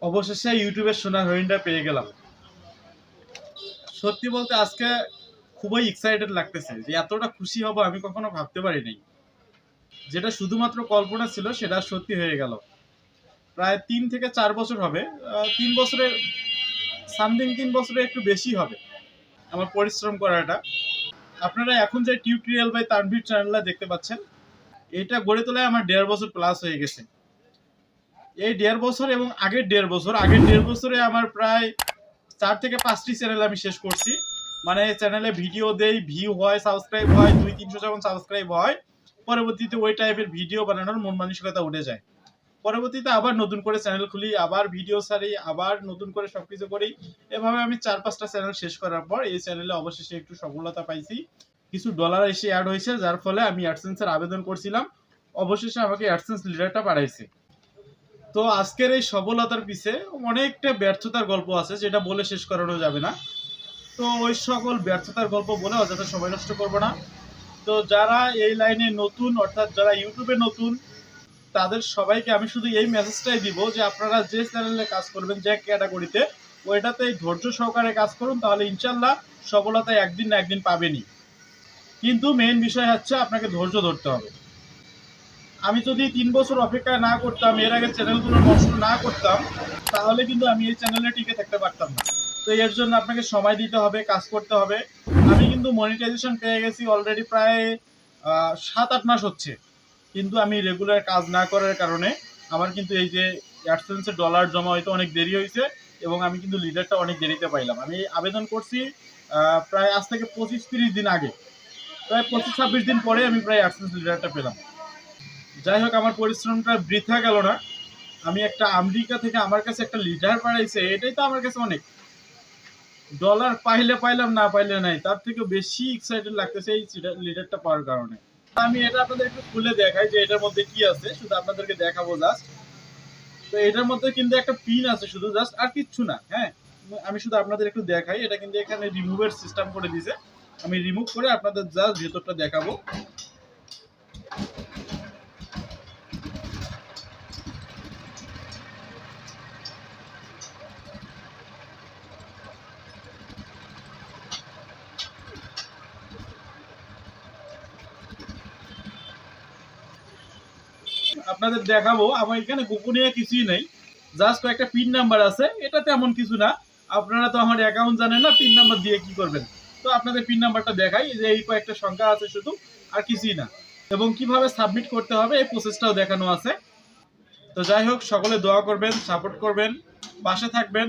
অবশেষে ইউটিউবের সোনার হরিণটা পেয়ে গেলাম। সত্যি বলতে আজকে খুবই এক্সাইটেড লাগতেছে যে এতটা খুশি হব আমি কখনো ভাবতে পারি নাই। যেটা শুধুমাত্র কল্পনা ছিল সেটা সত্যি হয়ে গেল। প্রায় 3 থেকে 4 বছর হবে, 3 বছরের সামথিং, 3 বছরে একটু বেশি হবে আমার পরিশ্রম করাটা। আপনারা এখন যে টিউটোরিয়াল বাই তানভীর চ্যানেলটা দেখতে পাচ্ছেন, এটা গড়ে তোলায় আমার 1.5 বছর প্লাস হয়ে গেছে। এই 1.5 বছর এবং আগের 1.5 বছরে আমার প্রায় 4 থেকে 5টি চ্যানেল আমি শেষ করছি। মানে চ্যানেলে ভিডিও দেই, ভিউ হয়, সাবস্ক্রাইব হয়, 200-300 যখন সাবস্ক্রাইব হয়, পরবর্তীতে ওই টাইপের ভিডিও বানানোর মন মানসিকতা উঠে যায়। পরবর্তীতে আবার নতুন করে চ্যানেল খুলি, আবার ভিডিও ছাড়ি, আবার নতুন করে সবকিছু করি। এভাবে আমি 4-5টা চ্যানেল শেষ করার পর এই চ্যানেলে অবশেষে একটু সফলতা পাইছি। কিছু ডলার এসে অ্যাড হয়েছে, যার ফলে আমি অ্যাডসেন্সের আবেদন করছিলাম। অবশেষে আমাকে অ্যাডসেন্স লিডারটা পাঠাইছে। তো আজকের এই সফলতার পিছে অনেকটা ব্যর্থতার গল্প আছে, যেটা বলে শেষ করানো যাবে না। তো ওই সকল ব্যর্থতার গল্প বলে অযথা সময় নষ্ট করবো না। তো যারা এই লাইনে নতুন, অর্থাৎ যারা ইউটিউবে নতুন, তাদের সবাইকে আমি শুধু এই মেসেজটাই দিব যে আপনারা যে চ্যানেলে কাজ করবেন, যে ক্যাটাগরিতে, ওইটাতে ধৈর্য সহকারে কাজ করুন, তাহলে ইনশাল্লাহ সফলতা একদিন না একদিন পাবেনই। কিন্তু মেইন বিষয় হচ্ছে আপনাকে ধৈর্য ধরতে হবে। আমি যদি 3 বছর অপেক্ষা না করতাম, এর আগে চ্যানেলগুলো নষ্ট না করতাম, তাহলে কিন্তু আমি এই চ্যানেলে টিকে থাকতে পারতাম না। তো এর জন্য আপনাকে সময় দিতে হবে, কাজ করতে হবে। আমি কিন্তু মনিটাইজেশন পেয়ে গেছি অলরেডি প্রায় 7-8 মাস হচ্ছে, কিন্তু আমি রেগুলার কাজ না করার কারণে আমার কিন্তু এই যে অ্যাডসেন্সের ডলার জমা হইতে অনেক দেরি হয়েছে, এবং আমি কিন্তু লিডারটা অনেক দেরিতে পাইলাম। আমি আবেদন করছি প্রায় আজ থেকে 25-30 দিন আগে, প্রায় 25-26 দিন পরে আমি প্রায় অ্যাডসেন্স লিডারটা পেলাম। যাই হোক, আমার পরিশ্রমটা বৃথা গেল না। আমি একটা আমেরিকা থেকে আমার কাছে একটা লিডার পাঠাইছে, এটাই তো আমার কাছে অনেক। ডলার পাইলে পাইলাম, না পাইলে নাই, তার থেকে বেশি এক্সাইটেড লাগতেছে এই লিডারটা পাওয়ার কারণে। আমি এটা আপনাদের একটু খুলে দেখাই যে এটার মধ্যে কি আছে, শুধু আপনাদেরকে দেখাবো জাস্ট। তো এটার মধ্যে কিন্তু একটা পিন আছে শুধু, জাস্ট, আর কিচ্ছু না। হ্যাঁ, আমি শুধু আপনাদের একটু দেখাই। এটা কিন্তু এখানে রিমুভের সিস্টেম করে দিয়েছে। আমি রিমুভ করে আপনাদের জাস্ট ভেতরটা দেখাবো। আপনাদের দেখাবো। আমার এখানে গোপনীয় কিছুই নেই, জাস্ট কয়েকটা পিন নাম্বার আছে, এটা তেমন কিছু না। আপনারা তো আমার অ্যাকাউন্ট জানেন না, পিন নাম্বার দিয়ে কি করবেন। তো আপনাদের পিন নাম্বারটা দেখাই, যে এই কয়েকটা সংখ্যা আছে শুধু, আর কিছুই না। এবং কিভাবে সাবমিট করতে হবে এই প্রসেসটাও দেখানো আছে। তো যাই হোক, সকলে দোয়া করবেন, সাপোর্ট করবেন, পাশে থাকবেন।